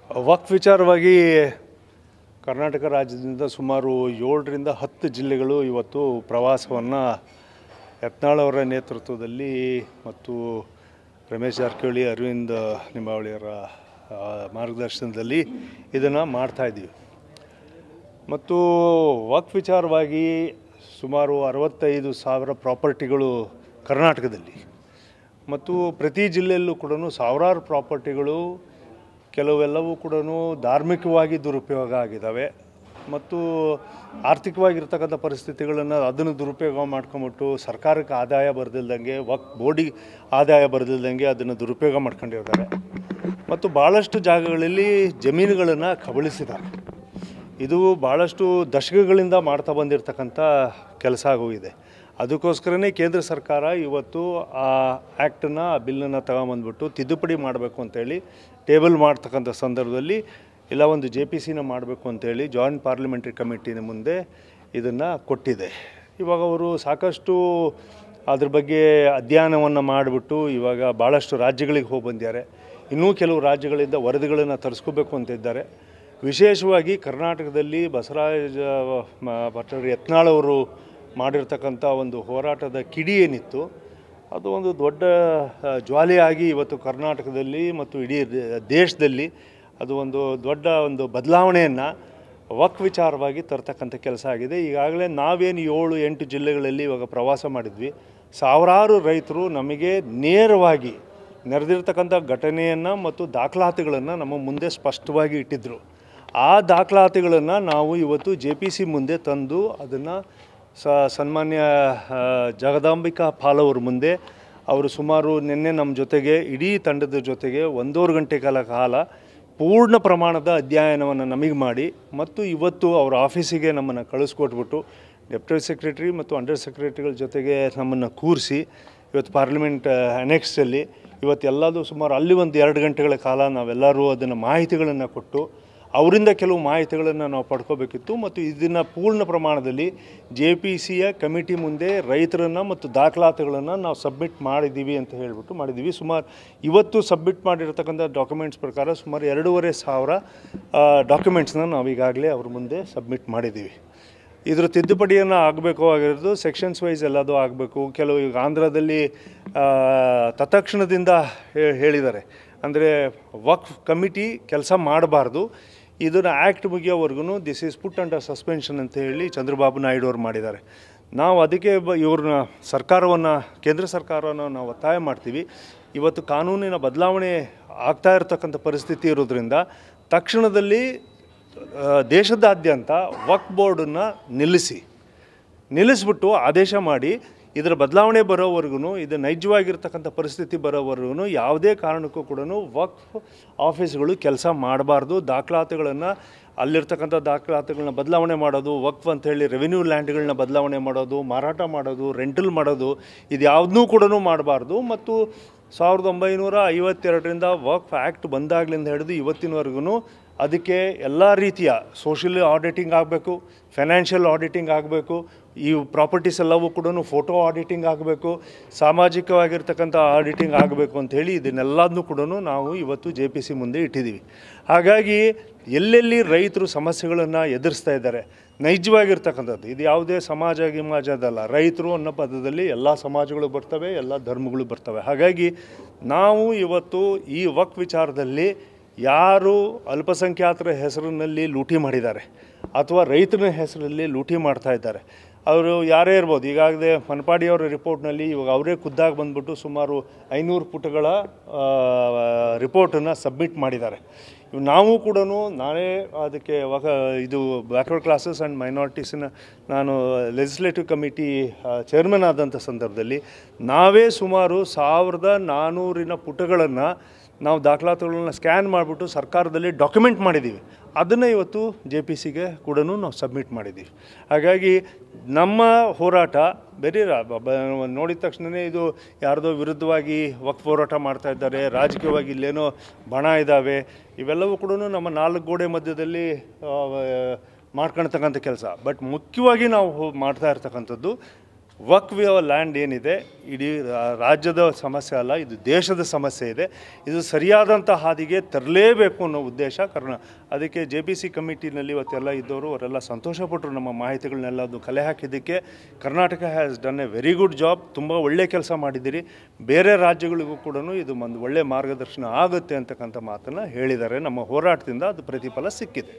ವಕ್ಫ್ ವಿಚಾರವಾಗಿ ಕರ್ನಾಟಕ ರಾಜ್ಯದಿಂದ ಸುಮಾರು 7ರಿಂದ 10 ಜಿಲ್ಲೆಗಳು ಇವತ್ತು ಪ್ರವಾಸವನ್ನು ಯತ್ನಾಳ್ ಅವರ ನೇತೃತ್ವದಲ್ಲಿ ಮತ್ತು ರಮೇಶ್ ಜಾರಕಿಹೊಳಿ, ಅರವಿಂದ್ ಲಿಂಬಾವಳಿಯವರ ಮಾರ್ಗದರ್ಶನದಲ್ಲಿ ಇದನ್ನು ಮಾಡ್ತಾಯಿದ್ದೀವಿ. ಮತ್ತು ವಕ್ಫ್ ವಿಚಾರವಾಗಿ ಸುಮಾರು 65,000 ಪ್ರಾಪರ್ಟಿಗಳು ಕರ್ನಾಟಕದಲ್ಲಿ ಮತ್ತು ಪ್ರತಿ ಜಿಲ್ಲೆಯಲ್ಲೂ ಕೂಡ ಸಾವಿರಾರು ಪ್ರಾಪರ್ಟಿಗಳು ಕೆಲವೆಲ್ಲವೂ ಕೂಡ ಧಾರ್ಮಿಕವಾಗಿ ದುರುಪಯೋಗ ಆಗಿದ್ದಾವೆ ಮತ್ತು ಆರ್ಥಿಕವಾಗಿರ್ತಕ್ಕಂಥ ಪರಿಸ್ಥಿತಿಗಳನ್ನು ಅದನ್ನು ದುರುಪಯೋಗ ಮಾಡ್ಕೊಂಬಿಟ್ಟು ಸರ್ಕಾರಕ್ಕೆ ಆದಾಯ ಬರೆದಿಲ್ದಂಗೆ, ವಕ್ಫ್ ಬೋರ್ಡಿಗೆ ಆದಾಯ ಬರೆದಿಲ್ದಂಗೆ ಅದನ್ನು ದುರುಪಯೋಗ ಮಾಡ್ಕೊಂಡಿರ್ತಾರೆ ಮತ್ತು ಭಾಳಷ್ಟು ಜಾಗಗಳಲ್ಲಿ ಜಮೀನುಗಳನ್ನು ಕಬಳಿಸಿದ್ದಾರೆ. ಇದು ಭಾಳಷ್ಟು ದಶಕಗಳಿಂದ ಮಾಡ್ತಾ ಬಂದಿರತಕ್ಕಂಥ ಕೆಲಸ ಆಗೋಗಿದೆ. ಅದಕ್ಕೋಸ್ಕರನೇ ಕೇಂದ್ರ ಸರ್ಕಾರ ಇವತ್ತು ಆ ಆ್ಯಕ್ಟನ್ನು, ಆ ಬಿಲ್ಲನ್ನು ತಗೊಂಬಂದ್ಬಿಟ್ಟು ತಿದ್ದುಪಡಿ ಮಾಡಬೇಕು ಅಂತೇಳಿ ಟೇಬಲ್ ಮಾಡ್ತಕ್ಕಂಥ ಸಂದರ್ಭದಲ್ಲಿ ಇಲ್ಲ ಒಂದು JPCನ ಮಾಡಬೇಕು ಅಂತೇಳಿ ಜಾಯಿಂಟ್ ಪಾರ್ಲಿಮೆಂಟ್ರಿ ಕಮಿಟಿನ ಮುಂದೆ ಇದನ್ನು ಕೊಟ್ಟಿದೆ. ಇವಾಗ ಅವರು ಸಾಕಷ್ಟು ಅದ್ರ ಬಗ್ಗೆ ಅಧ್ಯಯನವನ್ನು ಮಾಡಿಬಿಟ್ಟು ಇವಾಗ ಭಾಳಷ್ಟು ರಾಜ್ಯಗಳಿಗೆ ಹೋಗಿ ಬಂದಿದ್ದಾರೆ. ಇನ್ನೂ ಕೆಲವು ರಾಜ್ಯಗಳಿಂದ ವರದಿಗಳನ್ನು ತರಿಸ್ಕೋಬೇಕು ಅಂತಿದ್ದಾರೆ. ವಿಶೇಷವಾಗಿ ಕರ್ನಾಟಕದಲ್ಲಿ ಬಸವರಾಜ ಭಟ್ಟರು ಯತ್ನಾಳ್ ಅವರು ಮಾಡಿರ್ತಕ್ಕಂಥ ಒಂದು ಹೋರಾಟದ ಕಿಡಿ ಏನಿತ್ತು, ಅದು ಒಂದು ದೊಡ್ಡ ಜ್ವಾಲೆಯಾಗಿ ಇವತ್ತು ಕರ್ನಾಟಕದಲ್ಲಿ ಮತ್ತು ಇಡೀ ದೇಶದಲ್ಲಿ ಅದು ಒಂದು ದೊಡ್ಡ ಒಂದು ಬದಲಾವಣೆಯನ್ನು ವಕ್ಫ್ ವಿಚಾರವಾಗಿ ತರ್ತಕ್ಕಂಥ ಕೆಲಸ ಆಗಿದೆ. ಈಗಾಗಲೇ ನಾವೇನು 7-8 ಜಿಲ್ಲೆಗಳಲ್ಲಿ ಇವಾಗ ಪ್ರವಾಸ ಮಾಡಿದ್ವಿ. ಸಾವಿರಾರು ರೈತರು ನಮಗೆ ನೇರವಾಗಿ ನಡೆದಿರ್ತಕ್ಕಂಥ ಘಟನೆಯನ್ನು ಮತ್ತು ದಾಖಲಾತಿಗಳನ್ನು ನಮ್ಮ ಮುಂದೆ ಸ್ಪಷ್ಟವಾಗಿ ಇಟ್ಟಿದ್ದರು. ಆ ದಾಖಲಾತಿಗಳನ್ನು ನಾವು ಇವತ್ತು JPC ಮುಂದೆ ತಂದು ಅದನ್ನು ಸನ್ಮಾನ್ಯ ಜಗದಾಂಬಿಕಾ ಪಾಲ್ ಅವ್ರ ಮುಂದೆ ಅವರು ಸುಮಾರು ನಿನ್ನೆ ನಮ್ಮ ಜೊತೆಗೆ ಇಡೀ ತಂಡದ ಜೊತೆಗೆ 1.5 ಗಂಟೆ ಕಾಲ ಪೂರ್ಣ ಪ್ರಮಾಣದ ಅಧ್ಯಯನವನ್ನು ನಮಗೆ ಮಾಡಿ ಮತ್ತು ಇವತ್ತು ಅವರ ಆಫೀಸಿಗೆ ನಮ್ಮನ್ನು ಕಳಿಸ್ಕೊಟ್ಬಿಟ್ಟು ಡೆಪ್ಯೂಟಿ ಸೆಕ್ರೆಟರಿ ಮತ್ತು ಅಂಡರ್ ಸೆಕ್ರೆಟರಿಗಳ ಜೊತೆಗೆ ನಮ್ಮನ್ನು ಕೂರಿಸಿ ಇವತ್ತು ಪಾರ್ಲಿಮೆಂಟ್ ಅನೆಕ್ಸಲ್ಲಿ ಇವತ್ತೆಲ್ಲದು ಸುಮಾರು ಅಲ್ಲಿ ಒಂದು 2 ಗಂಟೆಗಳ ಕಾಲ ನಾವೆಲ್ಲರೂ ಅದನ್ನು ಮಾಹಿತಿಗಳನ್ನು ಕೊಟ್ಟು ಅವರಿಂದ ಕೆಲವು ಮಾಹಿತಿಗಳನ್ನು ನಾವು ಪಡ್ಕೋಬೇಕಿತ್ತು ಮತ್ತು ಇದನ್ನು ಪೂರ್ಣ ಪ್ರಮಾಣದಲ್ಲಿ JPCಯ ಕಮಿಟಿ ಮುಂದೆ ರೈತರನ್ನು ಮತ್ತು ದಾಖಲಾತಿಗಳನ್ನು ನಾವು ಸಬ್ಮಿಟ್ ಮಾಡಿದ್ದೀವಿ ಅಂತ ಹೇಳಿಬಿಟ್ಟು ಮಾಡಿದ್ದೀವಿ. ಸುಮಾರು ಇವತ್ತು ಸಬ್ಮಿಟ್ ಮಾಡಿರ್ತಕ್ಕಂಥ ಡಾಕ್ಯುಮೆಂಟ್ಸ್ ಪ್ರಕಾರ ಸುಮಾರು 2,500 ಡಾಕ್ಯುಮೆಂಟ್ಸ್ನ ನಾವು ಈಗಾಗಲೇ ಅವ್ರ ಮುಂದೆ ಸಬ್ಮಿಟ್ ಮಾಡಿದ್ದೀವಿ. ಇದರ ತಿದ್ದುಪಡಿಯನ್ನು ಆಗಬೇಕು ಆಗಿರೋದು ಸೆಕ್ಷನ್ಸ್ ವೈಸ್ ಎಲ್ಲದೂ ಆಗಬೇಕು. ಕೆಲವು ಈಗ ಆಂಧ್ರದಲ್ಲಿ ತತ್ಕ್ಷಣದಿಂದ ಹೇಳಿದ್ದಾರೆ, ಅಂದರೆ ವಕ್ಫ್ ಕಮಿಟಿ ಕೆಲಸ ಮಾಡಬಾರ್ದು, ಇದನ್ನು ಆ್ಯಕ್ಟ್ ಮುಗಿಯೋವರೆಗೂ this is put under suspension ಅಂತ ಹೇಳಿ ಚಂದ್ರಬಾಬು ನಾಯ್ಡು ಅವರು ಮಾಡಿದ್ದಾರೆ. ನಾವು ಅದಕ್ಕೆ ಇವ್ರನ್ನ ಕೇಂದ್ರ ಸರ್ಕಾರವನ್ನು ನಾವು ಒತ್ತಾಯ ಮಾಡ್ತೀವಿ. ಇವತ್ತು ಕಾನೂನಿನ ಬದಲಾವಣೆ ಆಗ್ತಾ ಇರತಕ್ಕಂಥ ಪರಿಸ್ಥಿತಿ ಇರೋದ್ರಿಂದ ತಕ್ಷಣದಲ್ಲಿ ದೇಶದಾದ್ಯಂತ ವಕ್ಫ್ ಬೋರ್ಡನ್ನು ನಿಲ್ಲಿಸ್ಬಿಟ್ಟು ಆದೇಶ ಮಾಡಿ ಇದರ ಬದಲಾವಣೆ ಬರೋವರೆಗೂ, ಇದು ನೈಜವಾಗಿರ್ತಕ್ಕಂಥ ಪರಿಸ್ಥಿತಿ ಬರೋವರೆಗೂ ಯಾವುದೇ ಕಾರಣಕ್ಕೂ ಕೂಡ ವಕ್ಫ್ ಆಫೀಸ್ಗಳು ಕೆಲಸ ಮಾಡಬಾರ್ದು. ದಾಖಲಾತಿಗಳನ್ನು ಅಲ್ಲಿರ್ತಕ್ಕಂಥ ದಾಖಲಾತಿಗಳನ್ನ ಬದಲಾವಣೆ ಮಾಡೋದು, ವಕ್ಫ್ ಅಂಥೇಳಿ ರೆವಿನ್ಯೂ ಲ್ಯಾಂಡ್ಗಳನ್ನ ಬದಲಾವಣೆ ಮಾಡೋದು, ಮಾರಾಟ ಮಾಡೋದು, ರೆಂಟಲ್ ಮಾಡೋದು, ಇದು ಯಾವುದನ್ನೂ ಕೂಡ ಮಾಡಬಾರ್ದು. ಮತ್ತು 1952ರಿಂದ ವಕ್ಫ್ ಆ್ಯಕ್ಟ್ ಬಂದಾಗಲಿಂದ ಹಿಡಿದು ಇವತ್ತಿನವರೆಗೂ ಅದಕ್ಕೆ ಎಲ್ಲ ರೀತಿಯ ಸೋಷಿಯಲ್ ಆಡಿಟಿಂಗ್ ಆಗಬೇಕು, ಫೈನಾನ್ಷಿಯಲ್ ಆಡಿಟಿಂಗ್ ಆಗಬೇಕು, ಈ ಪ್ರಾಪರ್ಟೀಸ್ ಎಲ್ಲವೂ ಕೂಡ ಫೋಟೋ ಆಡಿಟಿಂಗ್ ಆಗಬೇಕು, ಸಾಮಾಜಿಕವಾಗಿರ್ತಕ್ಕಂಥ ಆಡಿಟಿಂಗ್ ಆಗಬೇಕು ಅಂಥೇಳಿ ಇದನ್ನೆಲ್ಲದನ್ನೂ ಕೂಡ ನಾವು ಇವತ್ತು JPC ಮುಂದೆ ಇಟ್ಟಿದ್ದೀವಿ. ಹಾಗಾಗಿ ಎಲ್ಲೆಲ್ಲಿ ರೈತರು ಸಮಸ್ಯೆಗಳನ್ನು ಎದುರಿಸ್ತಾ ಇದ್ದಾರೆ, ನೈಜವಾಗಿರ್ತಕ್ಕಂಥದ್ದು, ಇದು ಯಾವುದೇ ಗಿಮಾಜದಲ್ಲ, ರೈತರು ಅನ್ನೋ ಪದದಲ್ಲಿ ಎಲ್ಲ ಸಮಾಜಗಳು ಬರ್ತವೆ, ಎಲ್ಲ ಧರ್ಮಗಳು ಬರ್ತವೆ. ಹಾಗಾಗಿ ನಾವು ಇವತ್ತು ಈ ವಕ್ಫ್ ವಿಚಾರದಲ್ಲಿ ಯಾರು ಅಲ್ಪಸಂಖ್ಯಾತರ ಹೆಸರಿನಲ್ಲಿ ಲೂಟಿ ಮಾಡಿದ್ದಾರೆ ಅಥವಾ ರೈತರ ಹೆಸರಲ್ಲಿ ಲೂಟಿ ಮಾಡ್ತಾ ಇದ್ದಾರೆ, ಅವರು ಯಾರೇ ಇರ್ಬೋದು. ಈಗಾಗಲೇ ಮನಪಾಡಿಯವರ ರಿಪೋರ್ಟ್ನಲ್ಲಿ ಇವಾಗ ಅವರೇ ಖುದ್ದಾಗಿ ಬಂದ್ಬಿಟ್ಟು ಸುಮಾರು 500 ಪುಟಗಳ ರಿಪೋರ್ಟನ್ನು ಸಬ್ಮಿಟ್ ಮಾಡಿದ್ದಾರೆ. ನಾವು ಕೂಡ ನಾನೇ ಅದಕ್ಕೆ ಇದು ಬ್ಯಾಕ್ವರ್ಡ್ ಕ್ಲಾಸಸ್ ಆ್ಯಂಡ್ ಮೈನಾರಿಟೀಸಿನ ನಾನು ಲೆಜಿಸ್ಲೇಟಿವ್ ಕಮಿಟಿ ಚೇರ್ಮನ್ ಆದಂಥ ಸಂದರ್ಭದಲ್ಲಿ ನಾವೇ ಸುಮಾರು 1400 ಪುಟಗಳನ್ನು ನಾವು ದಾಖಲಾತಿಗಳನ್ನ ಸ್ಕ್ಯಾನ್ ಮಾಡಿಬಿಟ್ಟು ಸರ್ಕಾರದಲ್ಲಿ ಡಾಕ್ಯುಮೆಂಟ್ ಮಾಡಿದ್ದೀವಿ. ಅದನ್ನು ಇವತ್ತು JPCಗೆ ಕೂಡ ನಾವು ಸಬ್ಮಿಟ್ ಮಾಡಿದ್ದೀವಿ. ಹಾಗಾಗಿ ನಮ್ಮ ಹೋರಾಟ ಬೇರೆ ನೋಡಿದ ತಕ್ಷಣವೇ ಇದು ಯಾರ್ದೋ ವಿರುದ್ಧವಾಗಿ ವಕ್ಫ್ ಹೋರಾಟ ಮಾಡ್ತಾ ಇದ್ದಾರೆ, ರಾಜಕೀಯವಾಗಿ ಇಲ್ಲೇನೋ ಬಣ ಇದ್ದಾವೆ, ಇವೆಲ್ಲವೂ ಕೂಡ ನಮ್ಮ 4 ಗೋಡೆ ಮಧ್ಯದಲ್ಲಿ ಮಾಡ್ಕೊಳ್ತಕ್ಕಂಥ ಕೆಲಸ. ಬಟ್ ಮುಖ್ಯವಾಗಿ ನಾವು ಮಾಡ್ತಾ ಇರ್ತಕ್ಕಂಥದ್ದು ವಕ್ಫ್ ಲ್ಯಾಂಡ್ ಏನಿದೆ ಇಡೀ ರಾಜ್ಯದ ಸಮಸ್ಯೆ ಅಲ್ಲ, ಇದು ದೇಶದ ಸಮಸ್ಯೆ ಇದೆ. ಇದು ಸರಿಯಾದಂಥ ಹಾದಿಗೆ ತರಲೇಬೇಕು ಅನ್ನೋ ಉದ್ದೇಶ ಅದಕ್ಕೆ JPC ಕಮಿಟಿನಲ್ಲಿ ಇವತ್ತೆಲ್ಲ ಇದ್ದವರು ಅವರೆಲ್ಲ ಸಂತೋಷಪಟ್ಟರು. ನಮ್ಮ ಮಾಹಿತಿಗಳನ್ನೆಲ್ಲ ಅದು ಕಲೆ ಹಾಕಿದ್ದಕ್ಕೆ Karnataka has done a very good job. ತುಂಬ ಒಳ್ಳೆ ಕೆಲಸ ಮಾಡಿದ್ದೀರಿ, ಬೇರೆ ರಾಜ್ಯಗಳಿಗೂ ಕೂಡ ಇದು ಒಂದು ಒಳ್ಳೆ ಮಾರ್ಗದರ್ಶನ ಆಗುತ್ತೆ ಅಂತಕ್ಕಂಥ ಮಾತನ್ನು ಹೇಳಿದ್ದಾರೆ. ನಮ್ಮ ಹೋರಾಟದಿಂದ ಅದು ಪ್ರತಿಫಲ ಸಿಕ್ಕಿದೆ.